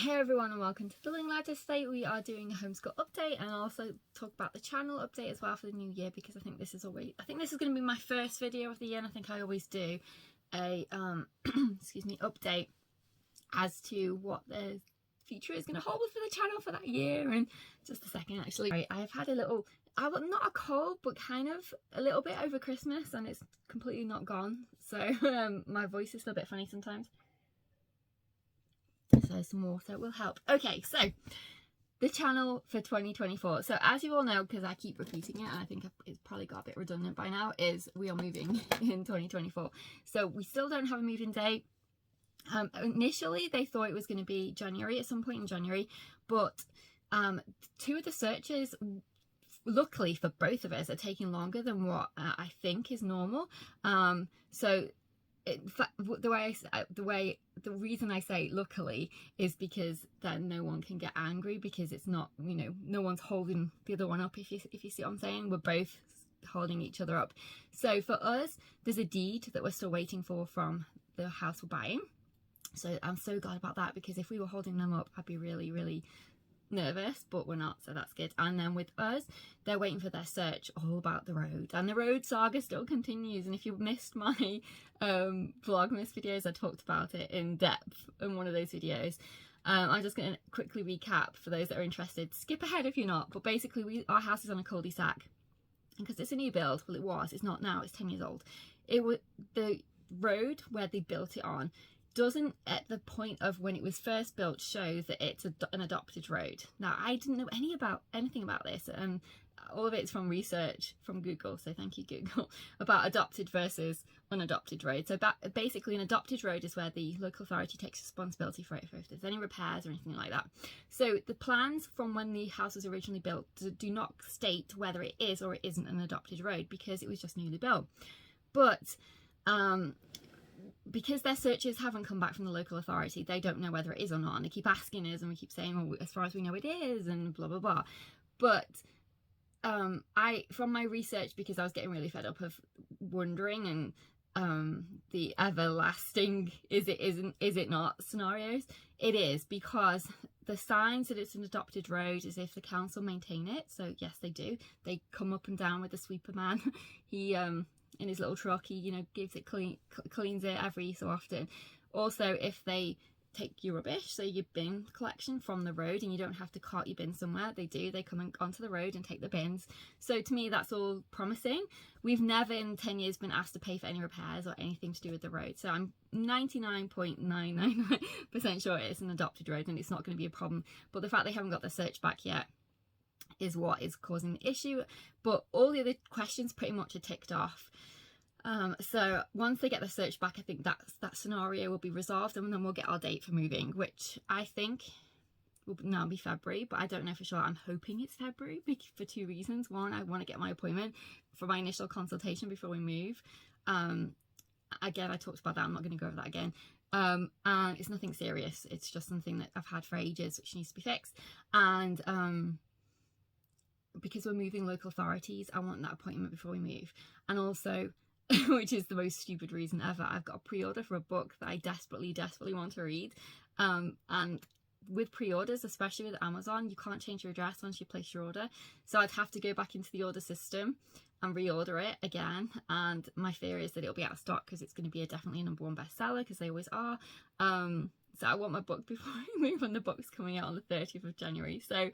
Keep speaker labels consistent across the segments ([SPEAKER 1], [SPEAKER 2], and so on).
[SPEAKER 1] Hey everyone, and welcome to the Learning Ladder. Today we are doing a homeschool update, and I'll also talk about the channel update as well for the new year, because I think this is going to be my first video of the year, and I think I always do a excuse me, update as to what the future is going to hold for the channel for that year. And just a second, actually, I've had a little, not a cold, but kind of a little bit over Christmas, and it's completely not gone, so my voice is still a bit funny sometimes. So some water will help. Okay, so the channel for 2024. So as you all know, because I keep repeating it, and I think it's probably got a bit redundant by now, is we are moving in 2024. So we still don't have a moving date. Initially, they thought it was going to be January, at some point in January, but two of the searches, luckily for both of us, are taking longer than what I think is normal. So the reason I say luckily is because then no one can get angry, because it's not, you know, no one's holding the other one up, if you see what I'm saying. We're both holding each other up. So for us, there's a deed that we're still waiting for from the house we're buying. So I'm so glad about that, because if we were holding them up, I'd be really nervous, but we're not, so that's good. And then with us, they're waiting for their search all about the road, and the road saga still continues. And if you missed my Vlogmas videos, I talked about it in depth in one of those videos. I'm just going to quickly recap for those that are interested. Skip ahead if you're not, but basically our house is on a cul-de-sac, because it's a new build. Well, it's not now, it's 10 years old. It was the road where they built it on doesn't, at the point of when it was first built, show that it's an adopted road. Now, I didn't know anything about this, and all of it's from research from Google, so thank you Google, about adopted versus unadopted road. So basically, an adopted road is where the local authority takes responsibility for it, for if there's any repairs or anything like that. So the plans from when the house was originally built do not state whether it is or it isn't an adopted road, because it was just newly built. But because their searches haven't come back from the local authority, they don't know whether it is or not, and they keep asking us, and we keep saying, well, as far as we know it is, and blah blah blah. But from my research, because I was getting really fed up of wondering, and the everlasting is it not scenarios, it is, because the signs that it's an adopted road is if the council maintain it. So yes, they do. They come up and down with the sweeper man. He in his little truck, he, you know, gives it cleans it every so often. Also, if they take your rubbish, so your bin collection, from the road, and you don't have to cart your bin somewhere, they do. They come onto the road and take the bins. So to me, that's all promising. We've never in 10 years been asked to pay for any repairs or anything to do with the road. So I'm 99.999% sure it's an adopted road, and it's not going to be a problem. But the fact they haven't got the search back yet is what is causing the issue. But all the other questions pretty much are ticked off. So once they get the search back, I think that scenario will be resolved, and then we'll get our date for moving, which I think will now be February, but I don't know for sure. I'm hoping it's February for two reasons. One, I want to get my appointment for my initial consultation before we move. Again, I talked about that, I'm not going to go over that again. And it's nothing serious, it's just something that I've had for ages, which needs to be fixed. And because we're moving local authorities, I want that appointment before we move. And also, which is the most stupid reason ever, I've got a pre-order for a book that I desperately want to read. And with pre-orders, especially with Amazon, you can't change your address once you place your order. So I'd have to go back into the order system and reorder it again. And my fear is that it'll be out of stock, because it's going to be definitely a #1 bestseller, because they always are. So I want my book before I move, and the book's coming out on the 30th of January. So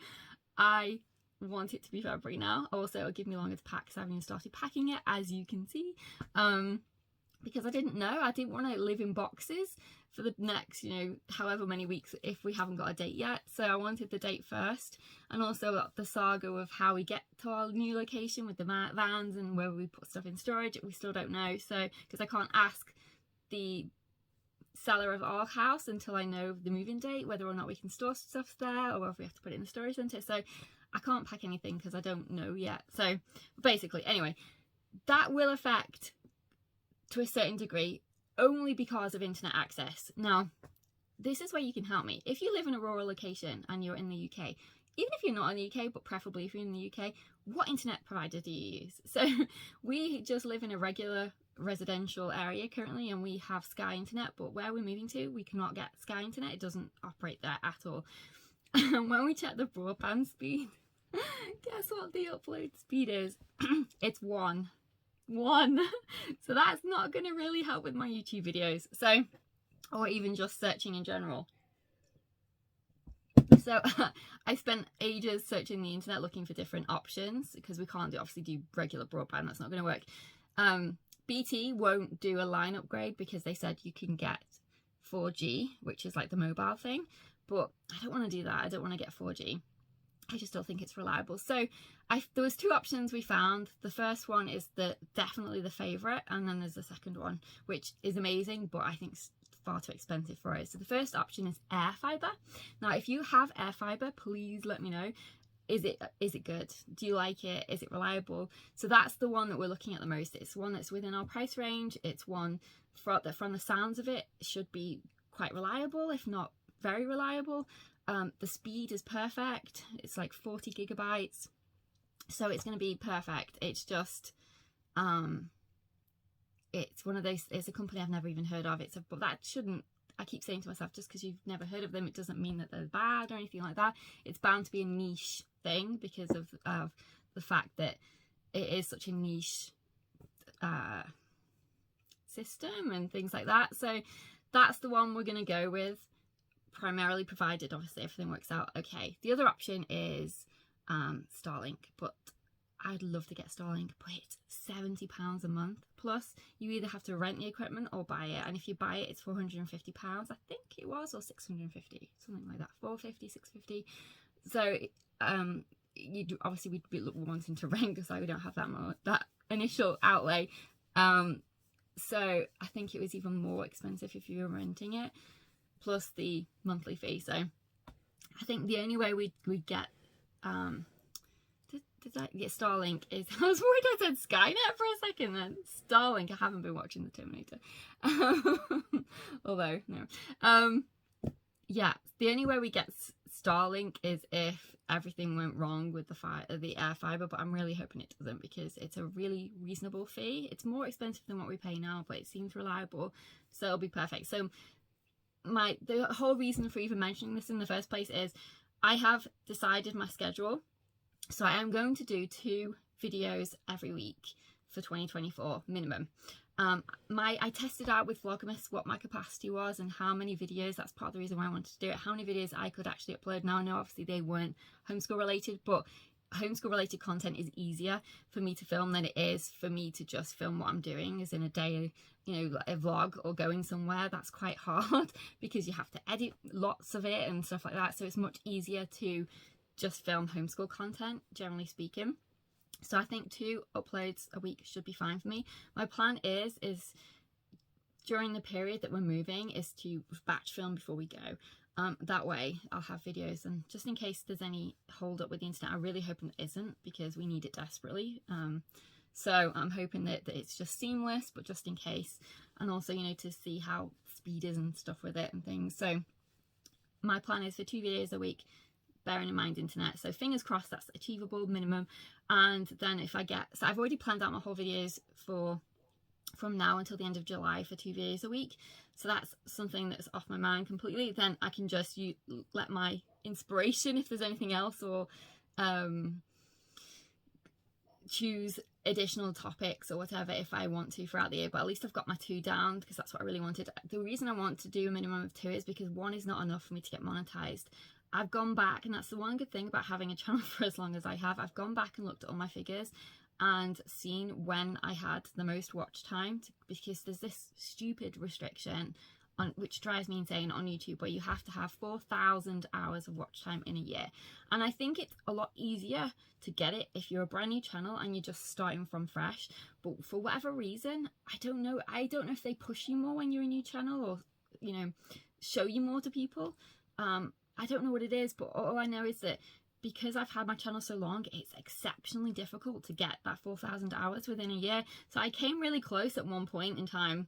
[SPEAKER 1] I want it to be February now. Also, it'll give me longer to pack, because I haven't even started packing it, as you can see, because I didn't want to live in boxes for the next, you know, however many weeks if we haven't got a date yet. So I wanted the date first, and also the saga of how we get to our new location with the vans and where we put stuff in storage, we still don't know. So because I can't ask the seller of our house until I know the moving date, whether or not we can store stuff there, or whether we have to put it in the storage centre. So I can't pack anything because I don't know yet. So basically, anyway, that will affect to a certain degree only because of internet access. Now, this is where you can help me. If you live in a rural location and you're in the UK, even if you're not in the UK, but preferably if you're in the UK, what internet provider do you use? So we just live in a regular residential area currently, and we have Sky internet, but where we're moving to, we cannot get Sky internet. It doesn't operate there at all. And when we check the broadband speed, guess what the upload speed is? It's one. So that's not going to really help with my YouTube videos, so, or even just searching in general. So I spent ages searching the internet looking for different options, because we can't obviously do regular broadband. That's not going to work. BT won't do a line upgrade because they said you can get 4G, which is like the mobile thing, but I don't want to do that. I don't want to get 4G. I just don't think it's reliable. So there was two options we found. The first one is definitely the favorite, and then there's the second one, which is amazing, but I think it's far too expensive for us. So the first option is air fiber. Now, if you have air fiber, please let me know. Is it good? Do you like it? Is it reliable? So that's the one that we're looking at the most. It's one that's within our price range. It's one that, from the sounds of it, should be quite reliable, if not very reliable. The speed is perfect. It's like 40 gigabytes. So it's going to be perfect. It's just, it's one of those, it's a company I've never even heard of. But that shouldn't, I keep saying to myself, just because you've never heard of them, it doesn't mean that they're bad or anything like that. It's bound to be a niche thing because of the fact that it is such a niche system and things like that. So that's the one we're going to go with, primarily, provided obviously everything works out okay. The other option is Starlink, but I'd love to get Starlink, but it's £70 a month, plus you either have to rent the equipment or buy it, and if you buy it, it's £450, I think it was, or 650, something like that, 450, 650. So obviously we'd be wanting to rent, because we don't have that initial outlay. So I think it was even more expensive if you were renting it, plus the monthly fee. So I think the only way we'd get did I get Starlink is, I was worried I said Skynet for a second then. Starlink, I haven't been watching the Terminator. Although, no. Yeah, the only way we get Starlink is if everything went wrong with the air fiber, but I'm really hoping it doesn't, because it's a really reasonable fee. It's more expensive than what we pay now, but it seems reliable, so it'll be perfect. So the whole reason for even mentioning this in the first place is I have decided my schedule. So I am going to do 2 videos every week for 2024 minimum. I tested out with Vlogmas what my capacity was and how many videos. That's part of the reason why I wanted to do it. How many videos I could actually upload. Now I know obviously they weren't homeschool related, but homeschool related content is easier for me to film than it is for me to just film what I'm doing, as in a day, a vlog or going somewhere. That's quite hard because you have to edit lots of it and stuff like that. So it's much easier to just film homeschool content, generally speaking. So I think 2 uploads a week should be fine for me. My plan is during the period that we're moving is to batch film before we go. That way I'll have videos, and just in case there's any hold up with the internet, I really hope there isn't, because we need it desperately. So I'm hoping that it's just seamless, but just in case, and also, to see how speed is and stuff with it and things. So my plan is for 2 videos a week, bearing in mind internet. So fingers crossed that's achievable minimum. And then if I get, so I've already planned out my whole videos from now until the end of July for 2 videos a week. So that's something that's off my mind completely. Then I can just let my inspiration, if there's anything else, or choose additional topics or whatever if I want to throughout the year. But at least I've got my 2 down, because that's what I really wanted. The reason I want to do a minimum of 2 is because 1 is not enough for me to get monetized. I've gone back, and that's the one good thing about having a channel for as long as I have. I've gone back and looked at all my figures and seen when I had the most watch time, because there's this stupid restriction which drives me insane on YouTube, where you have to have 4,000 hours of watch time in a year. And I think it's a lot easier to get it if you're a brand new channel and you're just starting from fresh. But for whatever reason, I don't know if they push you more when you're a new channel, or show you more to people. I don't know what it is, but all I know is that because I've had my channel so long, it's exceptionally difficult to get that 4,000 hours within a year. So I came really close at one point in time,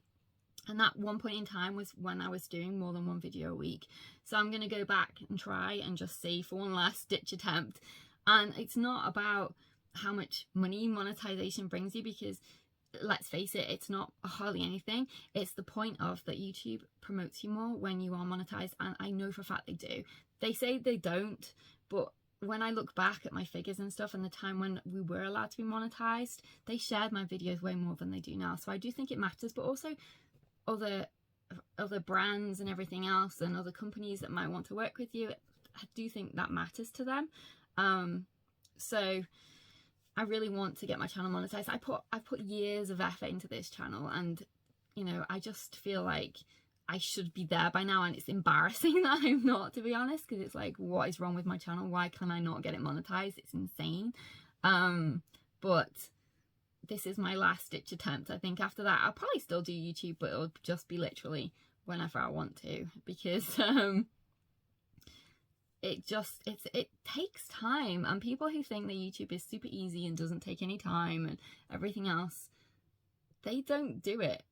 [SPEAKER 1] and that one point in time was when I was doing more than 1 video a week. So I'm going to go back and try and just see for one last ditch attempt. And it's not about how much money monetization brings you, because let's face it, it's not hardly anything. It's the point of that YouTube promotes you more when you are monetized, and I know for a fact they do. They say they don't, but when I look back at my figures and stuff and the time when we were allowed to be monetized, they shared my videos way more than they do now. So I do think it matters, but also other brands and everything else and other companies that might want to work with you, I do think that matters to them. So I really want to get my channel monetized. I've put years of effort into this channel, and you know, I just feel like I should be there by now, and it's embarrassing that I'm not, to be honest, because it's like, what is wrong with my channel? Why can I not get it monetized? It's insane. But this is my last ditch attempt. I think after that I'll probably still do YouTube, but it'll just be literally whenever I want to, because it takes time, and people who think that YouTube is super easy and doesn't take any time and everything else, they don't do it.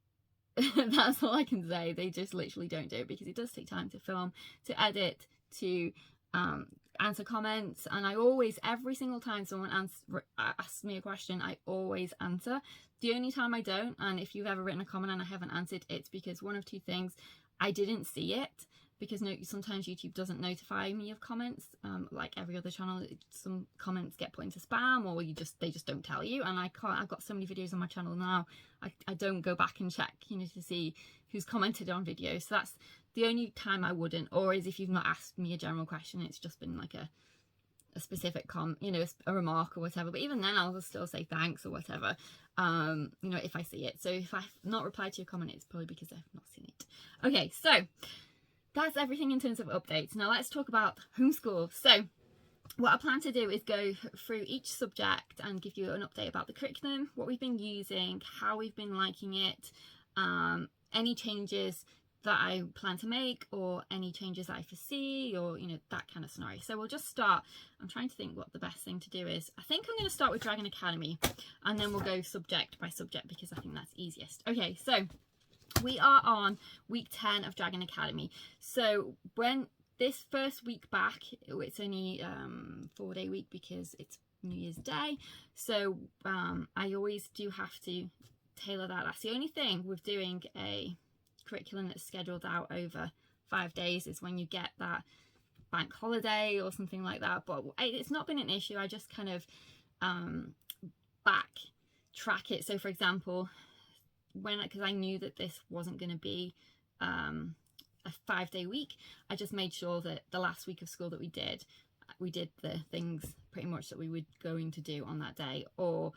[SPEAKER 1] That's all I can say. They just literally don't do it, because it does take time to film, to edit, to answer comments. And I always, every single time someone asks me a question, I always answer. The only time I don't, and if you've ever written a comment and I haven't answered, it's because one of two things: I didn't see it, because sometimes YouTube doesn't notify me of comments, like every other channel. Some comments get put into spam, or they just don't tell you, and I can't. I've got so many videos on my channel now, I don't go back and check, you know, to see who's commented on videos. So that's the only time I wouldn't. Or is if you've not asked me a general question, it's just been like a specific you know, a remark or whatever. But even then I'll still say thanks or whatever, you know, if I see it. So if I've not replied to your comment, it's probably because I've not seen it. Okay, so that's everything in terms of updates. Now let's talk about homeschool. So what I plan to do is go through each subject and give you an update about the curriculum, what we've been using, how we've been liking it, any changes that I plan to make, or any changes that I foresee, or, you know, that kind of scenario. So we'll just start. I'm trying to think what the best thing to do is. I think I'm going to start with Dragon Academy, and then we'll go subject by subject, because I think that's easiest. Okay, so we are on week 10 of Dragon Academy. So when this first week back, it's only 4-day week because it's New Year's Day. So I always do have to tailor that. That's the only thing with doing a curriculum that's scheduled out over 5 days, is when you get that bank holiday or something like that. But it's not been an issue. I just kind of backtrack it. So for example, because I knew that this wasn't going to be a 5-day week, I just made sure that the last week of school that we did the things pretty much that we were going to do on that day, or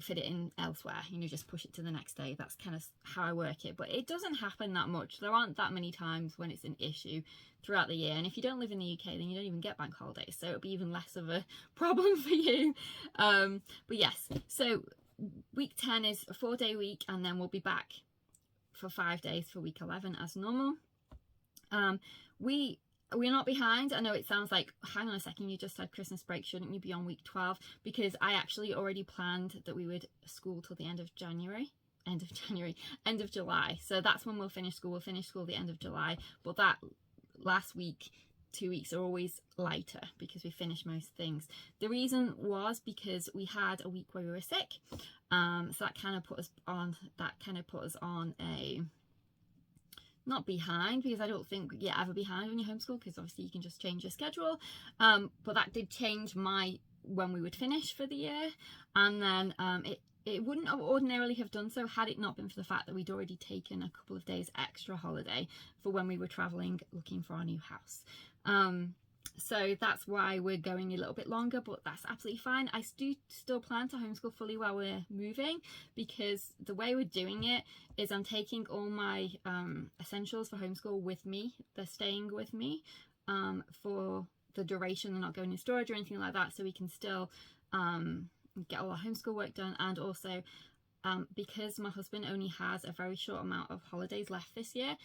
[SPEAKER 1] fit it in elsewhere, you know, just push it to the next day. That's kind of how I work it. But it doesn't happen that much. There aren't that many times when it's an issue throughout the year, and if you don't live in the UK, then you don't even get bank holidays, so it'll be even less of a problem for you. But yes, so week 10 is a 4-day week, and then we'll be back for 5 days for week 11 as normal. We're not behind. I know it sounds like, hang on a second, you just had Christmas break, shouldn't you be on week 12? Because I actually already planned that we would school till the end of July. So that's when we'll finish school. We'll finish school the end of July. But that last week, 2 weeks, are always lighter because we finish most things. The reason was because we had a week where we were sick. So that kind of put us on a, not behind, because I don't think you're ever behind when you homeschool, because obviously you can just change your schedule, but that did change when we would finish for the year. And then it wouldn't have ordinarily have done so had it not been for the fact that we'd already taken a couple of days extra holiday for when we were traveling looking for our new house. So that's why we're going a little bit longer, but that's absolutely fine. I do still plan to homeschool fully while we're moving, because the way we're doing it is I'm taking all my essentials for homeschool with me. They're staying with me for the duration. They're not going in storage or anything like that, so we can still get all our homeschool work done. And also because my husband only has a very short amount of holidays left this year,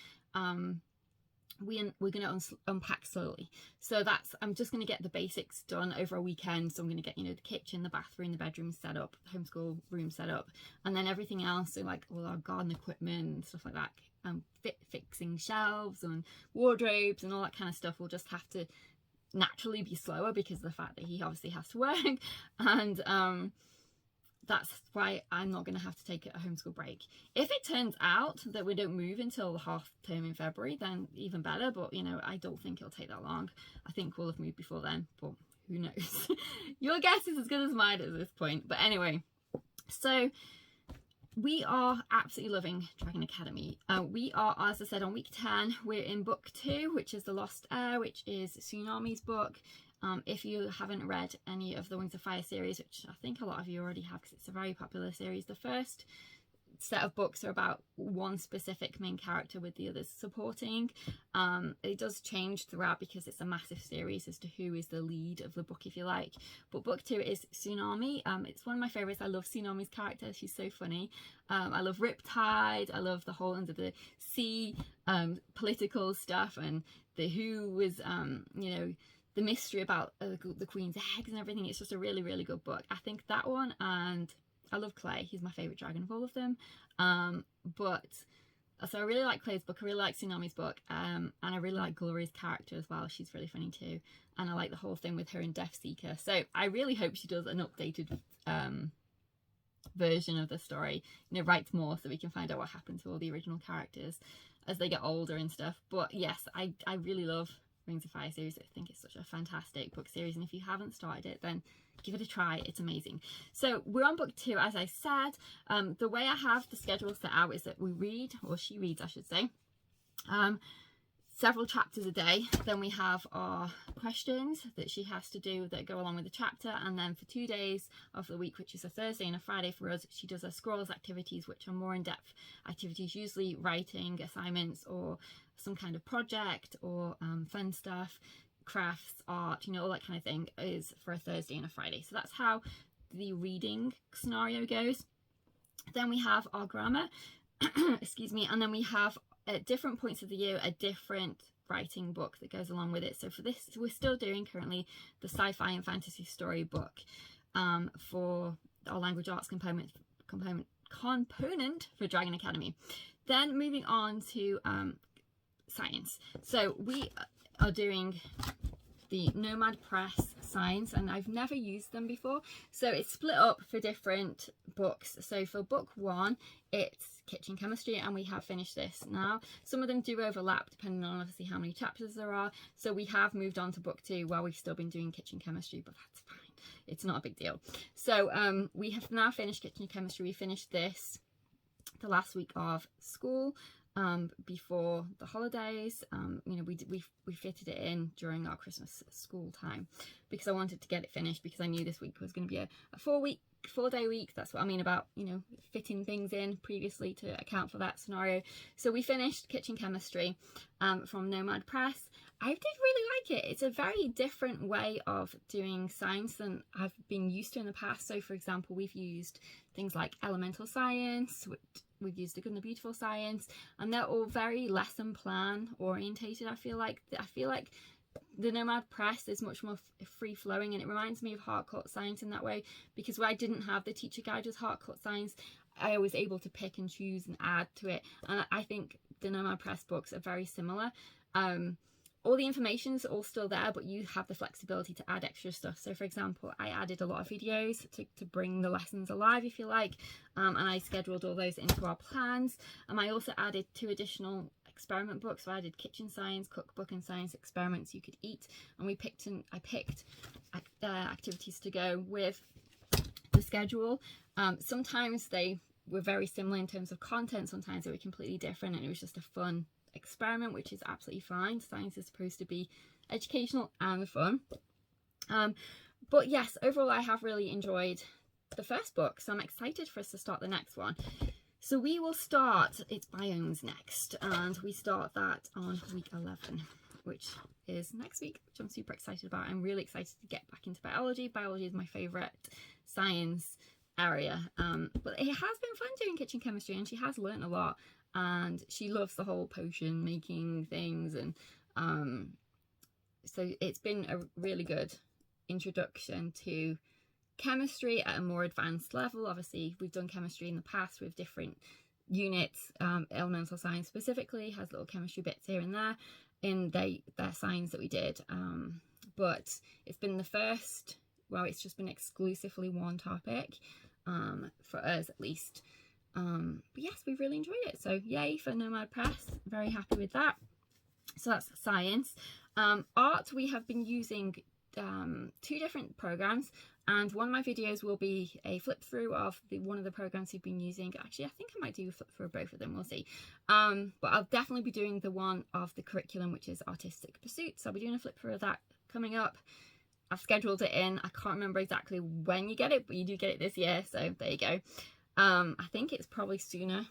[SPEAKER 1] we're going to unpack slowly. So I'm just going to get the basics done over a weekend. So I'm going to get, you know, the kitchen, the bathroom, the bedroom set up, homeschool room set up, and then everything else, so like all our garden equipment and stuff like that, fixing shelves and wardrobes and all that kind of stuff will just have to naturally be slower because of the fact that he obviously has to work. And that's why I'm not going to have to take a homeschool break. If it turns out that we don't move until the half term in February, then even better. But, you know, I don't think it'll take that long. I think we'll have moved before then, but who knows? Your guess is as good as mine at this point. But anyway, so we are absolutely loving Dragon Academy. We are, as I said, on week 10. We're in book 2, which is The Lost Heir, which is Tsunami's book. If you haven't read any of the Wings of Fire series, which I think a lot of you already have because it's a very popular series, the first set of books are about one specific main character with the others supporting. It does change throughout because it's a massive series as to who is the lead of the book, if you like. But book 2 is Tsunami. It's one of my favorites. I love Tsunami's character. She's so funny. I love Riptide. I love the whole under the sea political stuff, and the who was you know, the mystery about the Queen's eggs and everything. It's just a really, really good book. I think that one, and I love Clay. He's my favourite dragon of all of them. So I really like Clay's book. I really like Tsunami's book. And I really like Gloria's character as well. She's really funny too. And I like the whole thing with her and Death Seeker. So I really hope she does an updated version of the story. You know, writes more so we can find out what happened to all the original characters as they get older and stuff. But yes, I really love Wings of Fire series. I think it's such a fantastic book series, and if you haven't started it, then give it a try. It's amazing. So we're on book 2, as I said. The way I have the schedule set out is that we read, or she reads I should say, several chapters a day. Then we have our questions that she has to do that go along with the chapter, and then for 2 days of the week, which is a Thursday and a Friday for us, she does her scrolls activities, which are more in-depth activities, usually writing assignments or some kind of project or fun stuff, crafts, art, you know, all that kind of thing, is for a Thursday and a Friday. So that's how the reading scenario goes. Then we have our grammar excuse me, and then we have at different points of the year a different writing book that goes along with it. So for this, we're still doing currently the sci-fi and fantasy story book for our language arts component for Dragon Academy. Then moving on to science. So we are doing the Nomad Press science, and I've never used them before, so it's split up for different books. So for book 1 it's kitchen chemistry, and we have finished this now. Some of them do overlap depending on obviously how many chapters there are, so we have moved on to book 2 while we've still been doing kitchen chemistry, but that's fine, it's not a big deal. So we have now finished kitchen chemistry. We finished this the last week of school, before the holidays. You know, we fitted it in during our Christmas school time because I wanted to get it finished, because I knew this week was going to be a 4-day week. That's what I mean about, you know, fitting things in previously to account for that scenario. So we finished kitchen chemistry from Nomad Press. I did really like it. It's a very different way of doing science than I've been used to in the past. So for example, we've used things like elemental science, we've used the Good and the Beautiful science, and they're all very lesson plan orientated. I feel like the Nomad Press is much more free-flowing, and it reminds me of Harcourt Science in that way, because where I didn't have the teacher guide with Harcourt Science, I was able to pick and choose and add to it, and I think the Nomad Press books are very similar. All the information's all still there, but you have the flexibility to add extra stuff. So for example, I added a lot of videos to bring the lessons alive, if you like, and I scheduled all those into our plans. I also added 2 additional experiment books. So I did kitchen science, cookbook, and science experiments you could eat, and I picked activities to go with the schedule. Sometimes they were very similar in terms of content, sometimes they were completely different, and it was just a fun experiment, which is absolutely fine. Science is supposed to be educational and fun. But yes, overall I have really enjoyed the first book, so I'm excited for us to start the next one. So we will start its biomes next, and we start that on week 11, which is next week, which I'm super excited about. I'm really excited to get back into biology. Biology is my favorite science area, but it has been fun doing kitchen chemistry, and she has learned a lot, and she loves the whole potion making things, and so it's been a really good introduction to chemistry at a more advanced level. Obviously we've done chemistry in the past with different units. Elemental science specifically has little chemistry bits here and there in their science that we did, but it's been the first, well, it's just been exclusively one topic, for us at least. But yes, we've really enjoyed it, so yay for Nomad Press. Very happy with that. So that's science. Art, we have been using 2 different programs, and one of my videos will be a flip through of one of the programs we've been using. Actually, I think I might do a flip through of both of them, we'll see. But I'll definitely be doing the one of the curriculum, which is Artistic Pursuits. So I'll be doing a flip through of that coming up. I've scheduled it in. I can't remember exactly when you get it, but you do get it this year, so there you go. I think it's probably sooner,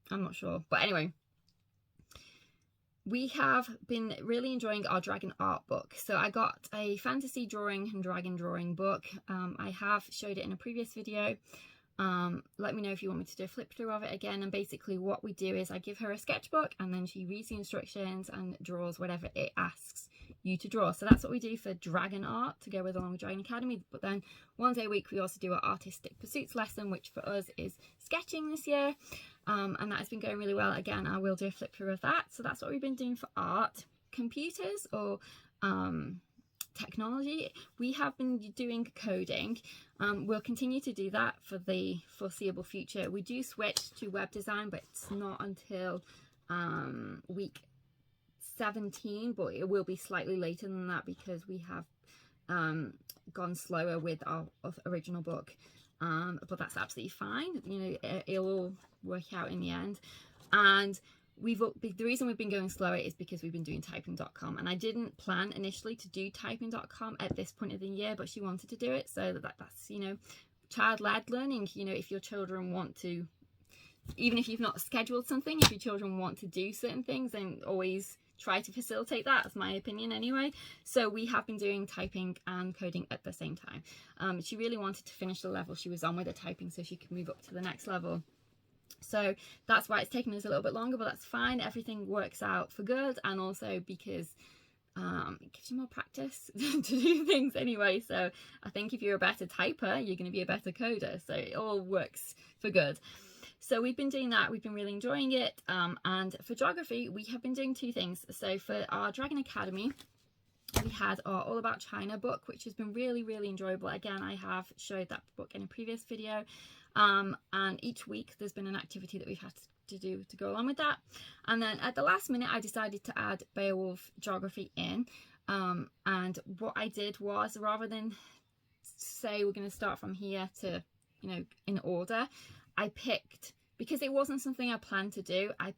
[SPEAKER 1] I'm not sure, but anyway, we have been really enjoying our dragon art book. So I got a fantasy drawing and dragon drawing book. I have showed it in a previous video. Let me know if you want me to do a flip through of it again. And basically what we do is I give her a sketchbook, and then she reads the instructions and draws whatever it asks you to draw. So that's what we do for dragon art to go with along with Dragon Academy. But then one day a week we also do our Artistic Pursuits lesson, which for us is sketching this year, and that has been going really well. Again, I will do a flip through of that. So that's what we've been doing for art. Computers or technology, we have been doing coding. We'll continue to do that for the foreseeable future. We do switch to web design, but it's not until week 17, but it will be slightly later than that because we have gone slower with our original book, but that's absolutely fine. You know, it'll all work out in the end. And the reason we've been going slower is because we've been doing typing.com, and I didn't plan initially to do typing.com at this point of the year, but she wanted to do it. So that's, you know, child-led learning. You know, if your children want to, even if you've not scheduled something, if your children want to do certain things, then always try to facilitate that. That's my opinion anyway. So we have been doing typing and coding at the same time. She really wanted to finish the level she was on with the typing so she could move up to the next level. So that's why it's taken us a little bit longer, but that's fine. Everything works out for good, and also because it gives you more practice to do things anyway. So I think if you're a better typer, you're going to be a better coder. So it all works for good. So we've been doing that. We've been really enjoying it. And for geography, we have been doing 2 things. So for our Dragon Academy, we had our All About China book, which has been really, really enjoyable. Again, I have showed that book in a previous video. And each week there's been an activity that we've had to do to go along with that. And then at the last minute, I decided to add Beowulf geography in. And what I did was, rather than say we're going to start from here to, you know, in order, I picked, because it wasn't something I planned to do, I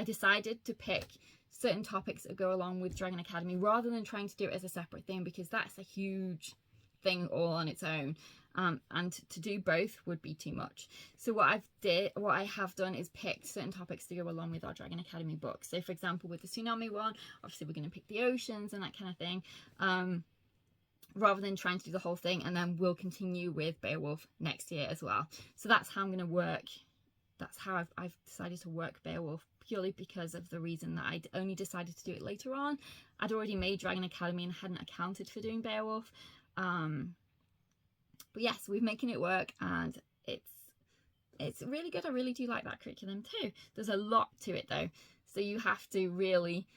[SPEAKER 1] decided to pick certain topics that go along with Dragon Academy rather than trying to do it as a separate thing, because that's a huge thing all on its own. And to do both would be too much. So what I have done is picked certain topics to go along with our Dragon Academy book. So for example, with the tsunami one, obviously we're going to pick the oceans and that kind of thing, rather than trying to do the whole thing. And then we'll continue with Beowulf next year as well. So that's how I'm going to work. That's how I've decided to work Beowulf, purely because of the reason that I'd only decided to do it later on. I'd already made Dragon Academy and hadn't accounted for doing Beowulf. But yes, we're making it work, and it's really good. I really do like that curriculum too. There's a lot to it though, so you have to really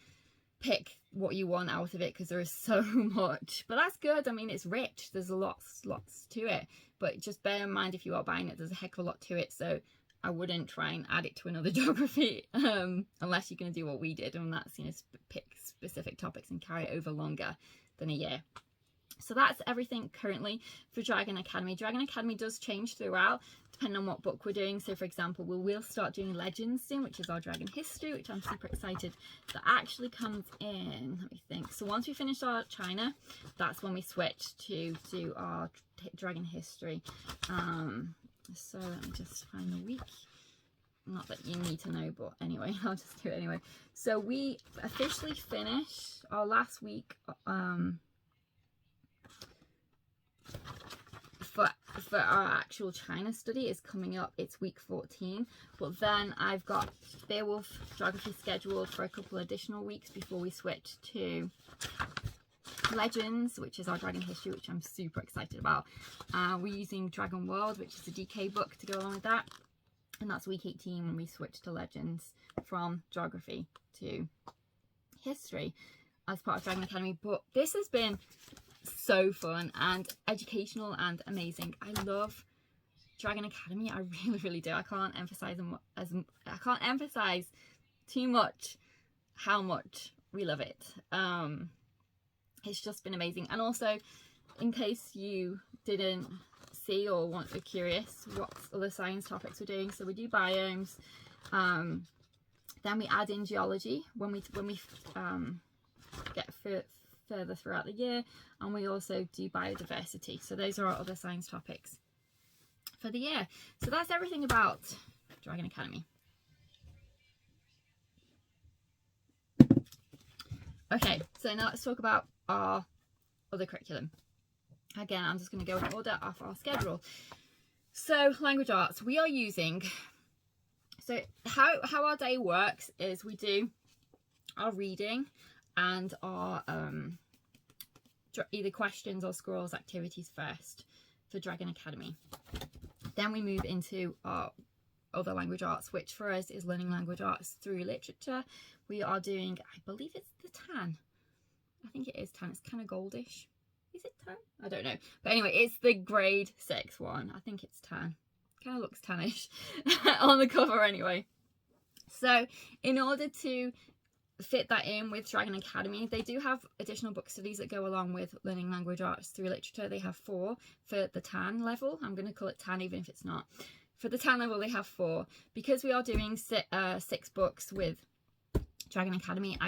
[SPEAKER 1] pick what you want out of it, because there is so much. But that's good. I mean, it's rich. There's lots to it. But just bear in mind, if you are buying it, there's a heck of a lot to it. So I wouldn't try and add it to another geography, unless you're going to do what we did, and that's, you know, pick specific topics and carry it over longer than a year. So that's everything currently for Dragon Academy. Dragon Academy does change throughout, depending on what book we're doing. So for example, we'll start doing Legends soon, which is our Dragon History, which I'm super excited that actually comes in. Let me think. So once we finish our China, that's when we switch to do our Dragon History. So let me just find the week. Not that you need to know, but anyway, I'll just do it anyway. So we officially finished our last week for our actual China study is coming up. It's week 14, but then I've got Beowulf geography scheduled for a couple additional weeks before we switch to Legends, which is our Dragon History, which I'm super excited about. We're using Dragon World, which is a DK book, to go along with that, and that's week 18 when we switch to Legends from geography to history as part of Dragon Academy. But this has been so fun and educational and amazing. I love Dragon Academy. I really do. I can't emphasize too much how much we love it. It's just been amazing. And also, in case you didn't see or are curious what other science topics we're doing, so we do biomes, then we add in geology when we get further throughout the year, and we also do biodiversity. So those are our other science topics for the year. So that's everything about Dragon Academy. Okay, so now let's talk about our other curriculum. Again, I'm just going to go in order of our schedule. So language arts, we are using, so how our day works is we do our reading and our either questions or scrolls activities first for Dragon Academy. Then we move into our other language arts, which for us is learning language arts through literature. We are doing, I believe it's the tan. I think it is tan. It's kind of goldish. Is it tan? I don't know. But anyway, it's the grade 6 one. I think it's tan. Kind of looks tannish on the cover anyway. So in order to fit that in with Dragon Academy, they do have additional book studies that go along with learning language arts through literature. They have 4 for the tan level. I'm going to call it tan even if it's not. For the tan level, they have 4. Because we are doing 6 books with Dragon Academy,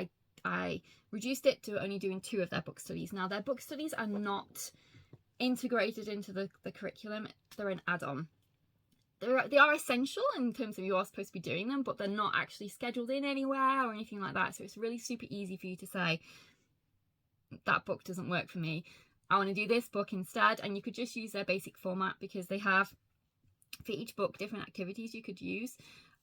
[SPEAKER 1] I reduced it to only doing 2 of their book studies. Now, their book studies are not integrated into the curriculum. They're an add-on. They are essential in terms of you are supposed to be doing them, but they're not actually scheduled in anywhere or anything like that. So it's really super easy for you to say, that book doesn't work for me. I want to do this book instead. And you could just use their basic format because they have, for each book, different activities you could use.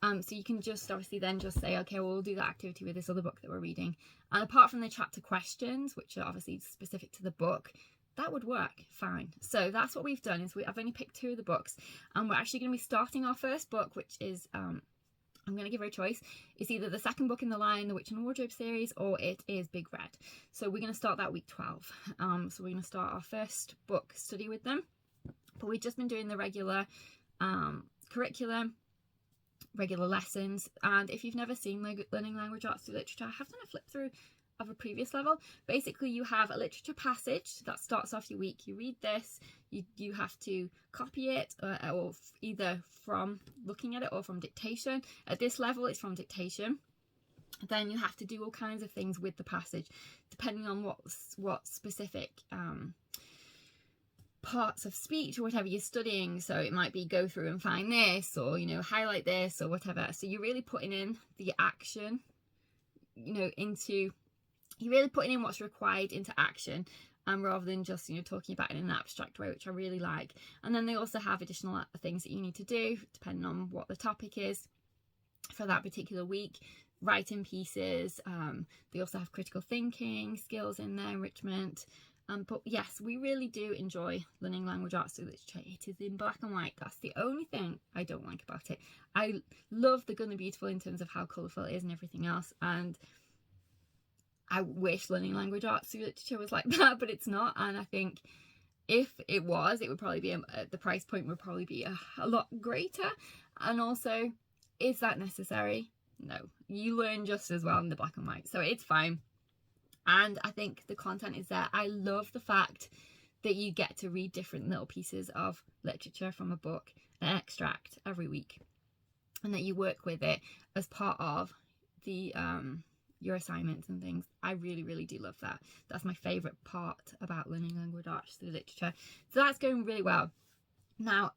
[SPEAKER 1] So you can just obviously then just say, okay, well, we'll do that activity with this other book that we're reading. And apart from the chapter questions, which are obviously specific to the book, that would work fine. So that's what we've done. Is I've only picked 2 of the books, and we're actually going to be starting our first book, which is I'm going to give her a choice. It's either the second book in the Lion, the Witch and Wardrobe series, or it is Big Red. So we're going to start that week 12. So we're going to start our first book study with them. But we've just been doing the regular curriculum, regular lessons. And if you've never seen learning language arts through literature, I have done a flip through of a previous level. Basically, you have a literature passage that starts off your week. You read this, you have to copy it or either from looking at it or from dictation. At this level, it's from dictation. Then you have to do all kinds of things with the passage depending on what specific parts of speech or whatever you're studying. So it might be go through and find this, or highlight this, or whatever. So you're really putting in the action, you're really putting in what's required into action, rather than just talking about it in an abstract way, which I really like. And then they also have additional things that you need to do depending on what the topic is for that particular week. Writing pieces, they also have critical thinking skills in there, enrichment. But yes, we really do enjoy learning language arts through literature. It is in black and white. That's the only thing I don't like about it. I love the Good and the Beautiful in terms of how colourful it is and everything else. And I wish learning language arts through literature was like that, but it's not. And I think if it was, it would probably be, the price point would probably be a lot greater. And also, is that necessary? No. You learn just as well in the black and white. So it's fine. And I think the content is there. I love the fact that you get to read different little pieces of literature from a book, an extract every week, and that you work with it as part of the your assignments and things. I really do love that. That's my favourite part about learning language arts through literature. So that's going really well. Now,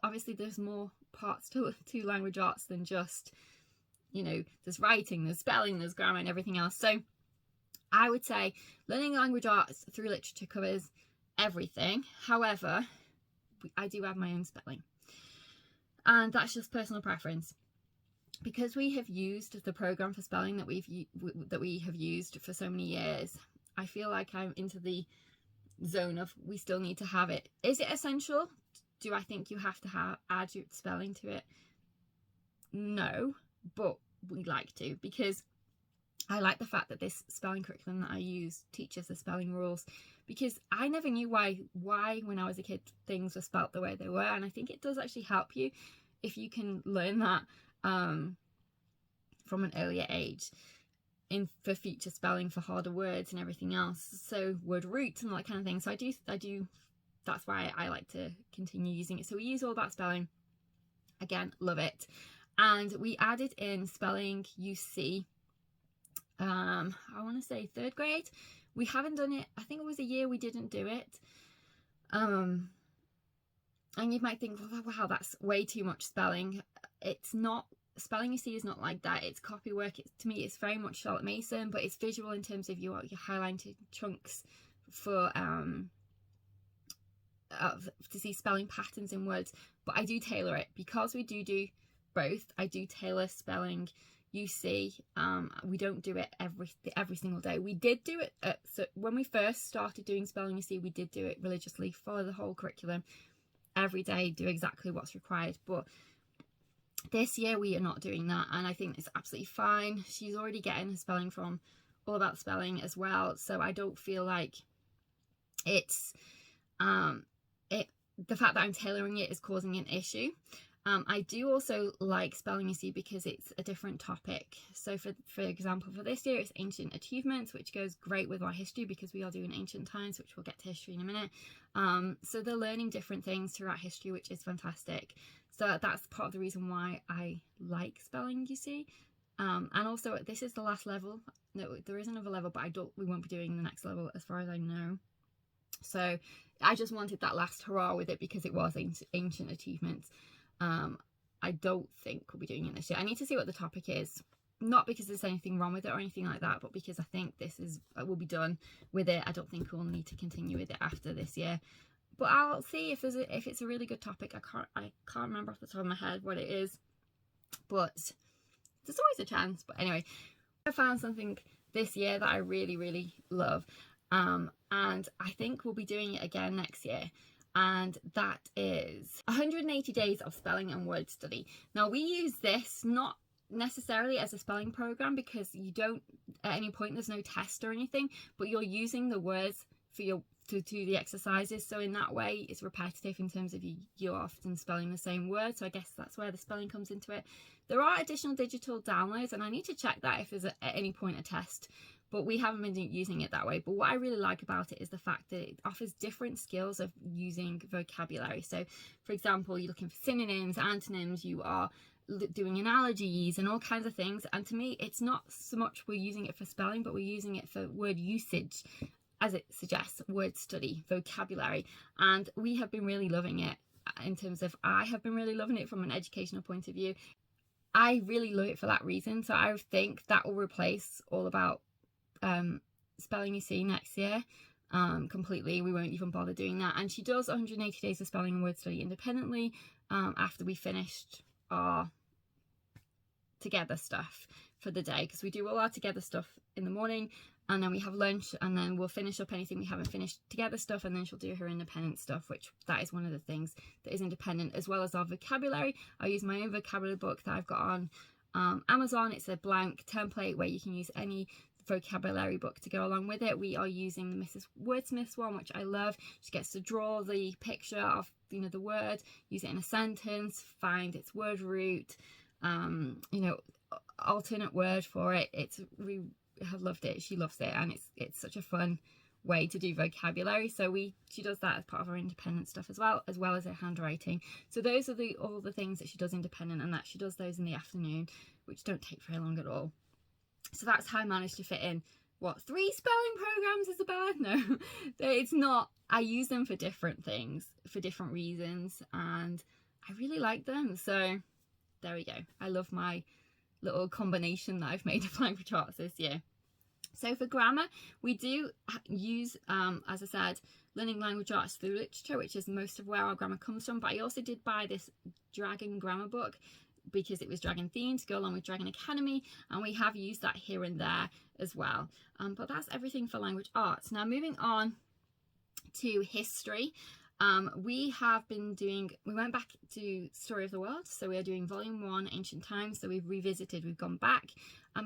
[SPEAKER 1] obviously there's more parts to language arts than just, there's writing, there's spelling, there's grammar and everything else. So I would say learning language arts through literature covers everything. However, I do have my own spelling, and that's just personal preference. Because we have used the program for spelling that we have used for so many years, I feel like I'm into the zone of we still need to have it. Is it essential? Do I think you have to add your spelling to it? No, but we like to, because I like the fact that this spelling curriculum that I use teaches the spelling rules, because I never knew why when I was a kid things were spelt the way they were, and I think it does actually help you if you can learn that from an earlier age for future spelling for harder words and everything else, so word roots and all that kind of thing. So I do that's why I like to continue using it. So we use all that spelling, again, love it. And we added in spelling UC, I want to say 3rd grade. We haven't done it, I think it was a year we didn't do it. And you might think, well, wow, that's way too much spelling. It's not. Spelling you see is not like that. It's copy work. To me, it's very much Charlotte Mason, but it's visual in terms of your highlighted chunks for to see spelling patterns in words. But I do tailor it, because we do both. I do tailor spelling UC. We don't do it every single day. We did do it so when we first started doing spelling UC, we did do it religiously, follow the whole curriculum every day, do exactly what's required. But this year we are not doing that, and I think it's absolutely fine. She's already getting her spelling from All About Spelling as well, so I don't feel like it's the fact that I'm tailoring it is causing an issue. I do also like spelling UC because it's a different topic. So for example, for this year it's ancient achievements, which goes great with our history because we are doing ancient times, which we'll get to history in a minute. So they're learning different things throughout history, which is fantastic. So that's part of the reason why I like spelling UC. And also this is the last level. No, there is another level, but we won't be doing the next level as far as I know. So I just wanted that last hurrah with it because it was ancient achievements. I don't think we'll be doing it this year. I need to see what the topic is, not because there's anything wrong with it or anything like that, but because I think we'll be done with it. I don't think we'll need to continue with it after this year, but I'll see if it's a really good topic. I can't remember off the top of my head what it is, but there's always a chance. But anyway, I found something this year that I really love, and I think we'll be doing it again next year. And that is 180 days of spelling and word study. Now we use this not necessarily as a spelling program, because you don't at any point, there's no test or anything, but you're using the words for to do the exercises. So in that way it's repetitive in terms of you're often spelling the same word. So I guess that's where the spelling comes into it. There are additional digital downloads, and I need to check that if there's at any point a test, but we haven't been using it that way. But what I really like about it is the fact that it offers different skills of using vocabulary. So for example, you're looking for synonyms, antonyms, you are doing analogies and all kinds of things. And to me, it's not so much we're using it for spelling, but we're using it for word usage, as it suggests, word study, vocabulary. And we have been really loving it in terms of, I have been really loving it from an educational point of view. I really love it for that reason. So I think that will replace All About Spelling UC next year completely. We won't even bother doing that. And she does 180 days of spelling and word study independently after we finished our together stuff for the day, because we do all our together stuff in the morning, and then we have lunch, and then we'll finish up anything we haven't finished together stuff, and then she'll do her independent stuff, which that is one of the things that is independent, as well as our vocabulary. I use my own vocabulary book that I've got on Amazon. It's a blank template where you can use any vocabulary book to go along with it. We are using the Mrs. Wordsmith's one, which I love. She gets to draw the picture of the word, use it in a sentence, find its word root, alternate word for it. We have loved it. She loves it, and it's such a fun way to do vocabulary. So she does that as part of her independent stuff as well as her handwriting. So those are all the things that she does independent, and that she does those in the afternoon, which don't take very long at all. So that's how I managed to fit in 3 spelling programs. Is bad? No, it's not. I use them for different things, for different reasons, and I really like them. So there we go. I love my little combination that I've made of language arts this year. So for grammar, we do use, as I said, Learning Language Arts through Literature, which is most of where our grammar comes from. But I also did buy this Dragon grammar book because it was Dragon themed to go along with Dragon Academy, and we have used that here and there as well. But that's everything for language arts. Now moving on to history. We went back to Story of the World, so we are doing volume 1, Ancient Times. So we've gone back.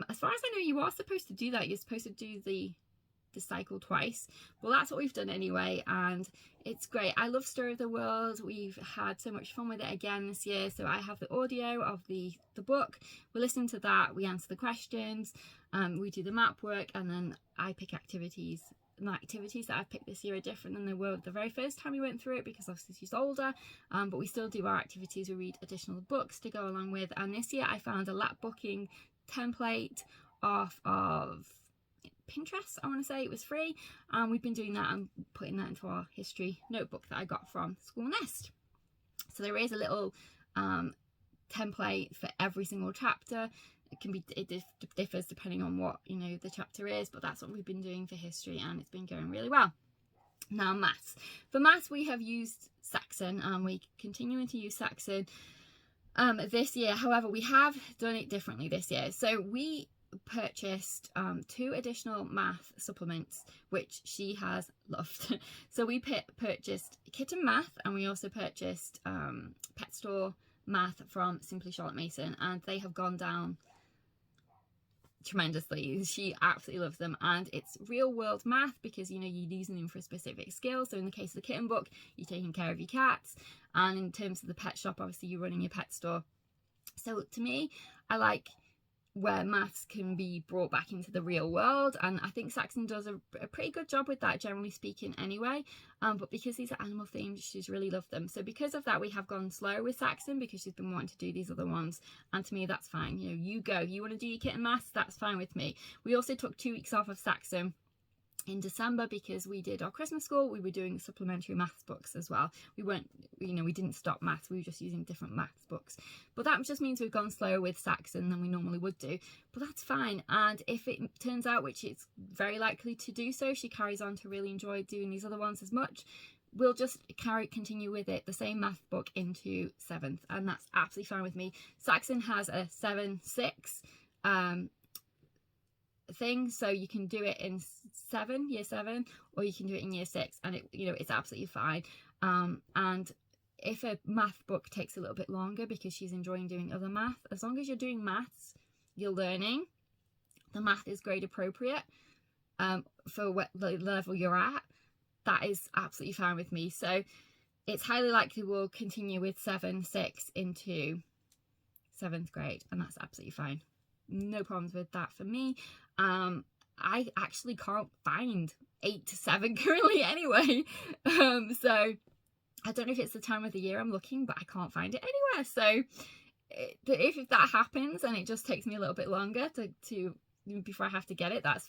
[SPEAKER 1] As far as I know, you are supposed to do that. You're supposed to do the cycle twice. Well, that's what we've done anyway, and it's great. I love Story of the World. We've had so much fun with it again this year. So I have the audio of the book. We listen to that, we answer the questions, we do the map work, and then I pick activities. And the activities that I've picked this year are different than they were the very first time we went through it, because obviously she's older, but we still do our activities. We read additional books to go along with. And this year I found a lap booking template off of Pinterest, I want to say. It was free, and we've been doing that and putting that into our history notebook that I got from School Nest. So there is a little template for every single chapter. It differs depending on what the chapter is, but that's what we've been doing for history, and it's been going really well. Now maths. For maths we have used Saxon, and we continuing to use Saxon this year. However, we have done it differently this year. So we purchased 2 additional math supplements, which she has loved. So we purchased Kitten Math, and we also purchased Pet Store Math from Simply Charlotte Mason, and they have gone down tremendously. She absolutely loves them, and it's real world math, because you're using them for a specific skill. So in the case of the kitten book, you're taking care of your cats, and in terms of the pet shop, obviously you're running your pet store. So to me, I like where maths can be brought back into the real world, and I think Saxon does a pretty good job with that, generally speaking anyway. But because these are animal themed, she's really loved them. So because of that, we have gone slow with Saxon, because she's been wanting to do these other ones, and to me that's fine. You go, you want to do your kitten maths, that's fine with me. We also took 2 weeks off of Saxon in December because we did our Christmas school. We were doing supplementary maths books as well. We didn't stop maths, we were just using different maths books. But that just means we've gone slower with Saxon than we normally would do, but that's fine. And if it turns out, which it's very likely to do so, she carries on to really enjoy doing these other ones as much, we'll just continue with it, the same math book into 7th, and that's absolutely fine with me. Saxon has a 7/6 thing, so you can do it in year 7, or you can do it in year 6, and it's absolutely fine. And if a math book takes a little bit longer because she's enjoying doing other math, as long as you're doing maths, you're learning, the math is grade appropriate for what the level you're at, that is absolutely fine with me. So it's highly likely we'll continue with 7/6 into 7th grade, and that's absolutely fine. No problems with that for me. I actually can't find 8 to 7 currently anyway. So I don't know if it's the time of the year I'm looking, but I can't find it anywhere. So if that happens and it just takes me a little bit longer to before I have to get it, that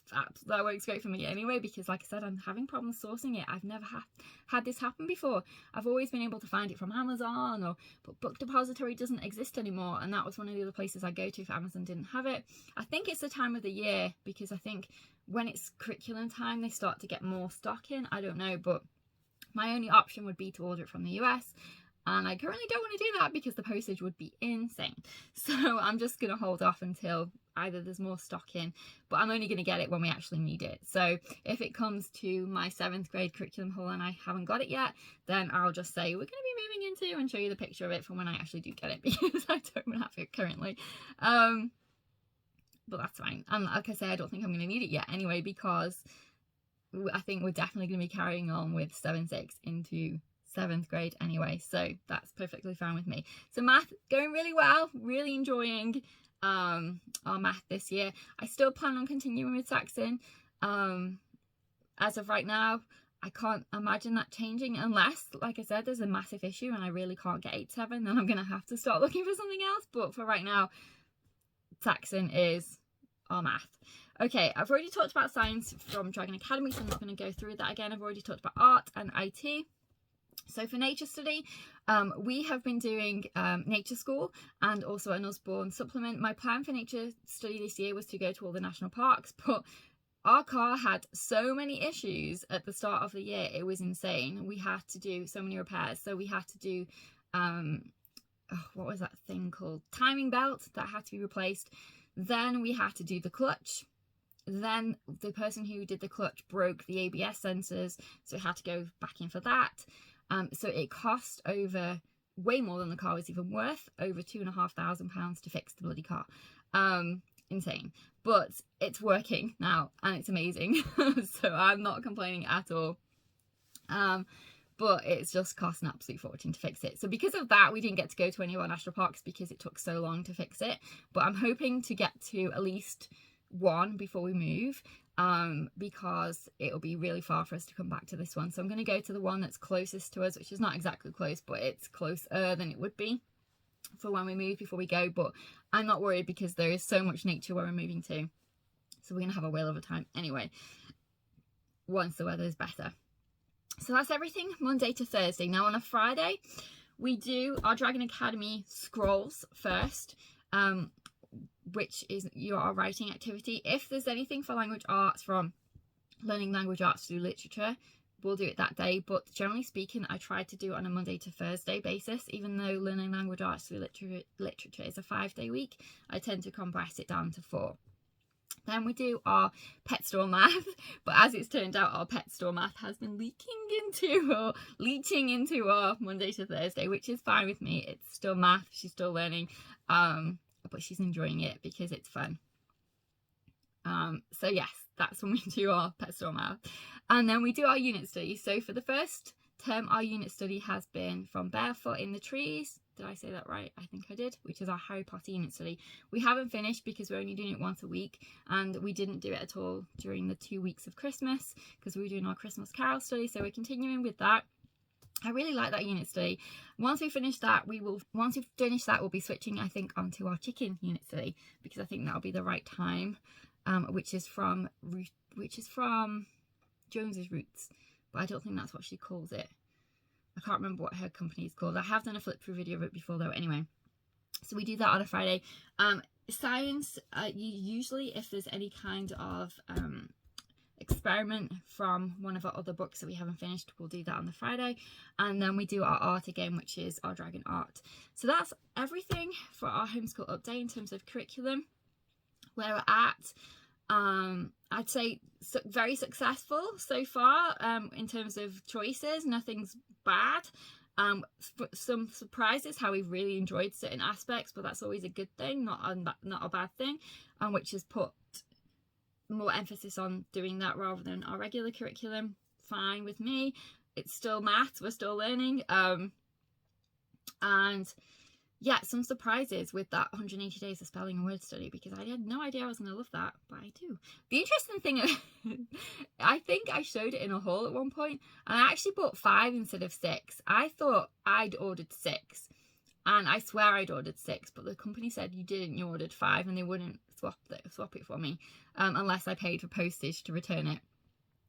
[SPEAKER 1] works great for me anyway, because like I said, I'm having problems sourcing it. I've never had this happen before. I've always been able to find it from Amazon, but Book Depository doesn't exist anymore, and that was one of the other places I go to if Amazon didn't have it. I think it's the time of the year, because I think when it's curriculum time they start to get more stock in. I don't know, but my only option would be to order it from the US, and I currently don't want to do that because the postage would be insane. So I'm just going to hold off until either there's more stock in, but I'm only going to get it when we actually need it. So if it comes to my 7th grade curriculum haul and I haven't got it yet, then I'll just say we're going to be moving into and show you the picture of it for when I actually do get it, because I don't have it currently. But that's fine. And like I say, I don't think I'm going to need it yet anyway, because I think we're definitely going to be carrying on with 7/6 into 7th grade anyway, so that's perfectly fine with me. So math going really well, really enjoying our math this year. I still plan on continuing with Saxon. As of right now, I can't imagine that changing unless, like I said, there's a massive issue and I really can't get 8/7, then I'm going to have to start looking for something else. But for right now, Saxon is our math. Okay, I've already talked about science from Dragon Academy, so I'm not going to go through that again. I've already talked about art and IT. So for nature study, we have been doing nature school and also an Osborne supplement. My plan for nature study this year was to go to all the national parks, but our car had so many issues at the start of the year, it was insane. We had to do so many repairs. So we had to do what was that thing called, timing belt, that had to be replaced. Then we had to do the clutch. Then the person who did the clutch broke the ABS sensors, so we had to go back in for that. So it cost over, way more than the car was even worth, over £2,500 to fix the bloody car. Insane. But it's working now and it's amazing. So I'm not complaining at all. But it's just cost an absolute fortune to fix it. So because of that, we didn't get to go to any of our national parks because it took so long to fix it. But I'm hoping to get to at least one before we move, because it'll be really far for us to come back to this one. So I'm going to go to the one that's closest to us, which is not exactly close, but it's closer than it would be for when we move before we go. But I'm not worried because there is so much nature where we're moving to. So we're going to have a whale of a time anyway, once the weather is better. So that's everything Monday to Thursday. Now on a Friday, we do our Dragon Academy scrolls first, which is your writing activity. If there's anything for language arts from learning language arts through literature, we'll do it that day. But generally speaking, I try to do it on a Monday to Thursday basis. Even though learning language arts through literature is a 5-day week, I tend to compress it down to 4. Then we do our pet store math, but as it's turned out, our pet store math has been leaching into our Monday to Thursday, which is fine with me. It's still math, she's still learning, but she's enjoying it because it's fun. So yes, that's when we do our pet store math. And then we do our unit study. So for the first term, our unit study has been from Barefoot in the Trees. Did I say that right? I think I did, which is our Harry Potter unit study. We haven't finished because we're only doing it once a week, and we didn't do it at all during the 2 weeks of Christmas because we were doing our Christmas Carol study. So we're continuing with that. I really like that unit study. Once we finish that, we'll be switching, I think, onto our chicken unit study because I think that'll be the right time, which is from Jones's Roots, but I don't think that's what she calls it. I can't remember what her company is called. I have done a flip through video of it before though. Anyway, so we do that on a Friday. Science, usually if there's any kind of experiment from one of our other books that we haven't finished, we'll do that on the Friday. And then we do our art again, which is our dragon art. So that's everything for our homeschool update in terms of curriculum, where we're at. I'd say very successful so far in terms of choices. Nothing's bad. Some surprises how we've really enjoyed certain aspects, but that's always a good thing, not a bad thing, which has put more emphasis on doing that rather than our regular curriculum. Fine with me. It's still maths, we're still learning, and yeah, some surprises with that 180 days of spelling and word study, because I had no idea I was going to love that, but I do. The interesting thing, I think I showed it in a haul at one point, and I actually bought 5 instead of 6. I thought I'd ordered 6, and I swear I'd ordered 6, but the company said you didn't, you ordered 5, and they wouldn't swap it for me unless I paid for postage to return it,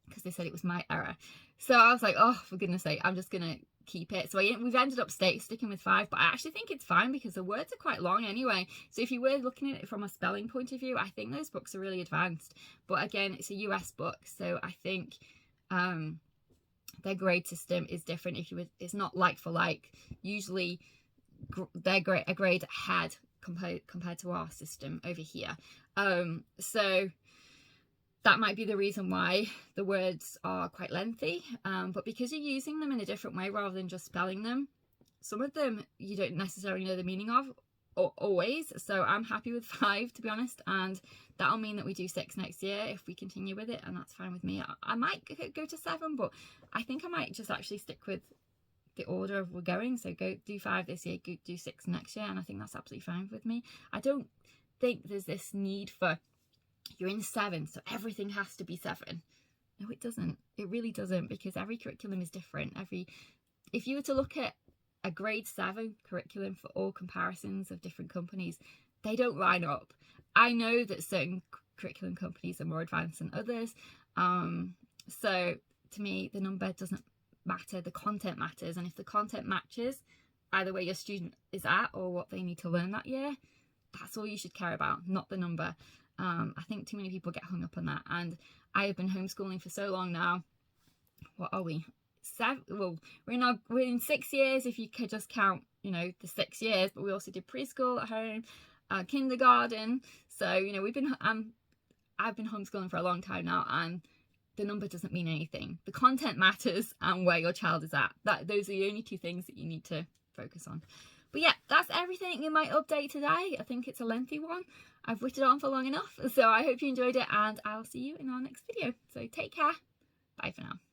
[SPEAKER 1] because they said it was my error. So I was like, oh, for goodness sake, I'm just going to keep it. So we've ended up sticking with 5, but I actually think it's fine because the words are quite long anyway. So if you were looking at it from a spelling point of view, I think those books are really advanced. But again, it's a US book, so I think their grade system is different. It's not like for like. Usually they're a grade ahead compared to our system over here. So that might be the reason why the words are quite lengthy, but because you're using them in a different way rather than just spelling them, some of them you don't necessarily know the meaning of always. So I'm happy with 5, to be honest, and that'll mean that we do 6 next year if we continue with it, and that's fine with me. I might go to 7, but I think I might just actually stick with the order of we're going. So go do 5 this year, go do 6 next year, and I think that's absolutely fine with me. I don't think there's this need for you're in 7, so everything has to be 7. No, it doesn't. It really doesn't, because every curriculum is different. If you were to look at a grade 7 curriculum for all comparisons of different companies, they don't line up. I know that certain curriculum companies are more advanced than others. So to me, the number doesn't matter. The content matters. And if the content matches either where your student is at or what they need to learn that year, that's all you should care about, not the number. I think too many people get hung up on that, and I have been homeschooling for so long now. What are we? 7? Well, we're in 6 years if you could just count, the 6 years. But we also did preschool at home, kindergarten. So I've been homeschooling for a long time now, and the number doesn't mean anything. The content matters and where your child is at. Those are the only two things that you need to focus on. But yeah, that's everything in my update today. I think it's a lengthy one. I've written on for long enough. So I hope you enjoyed it, and I'll see you in our next video. So take care. Bye for now.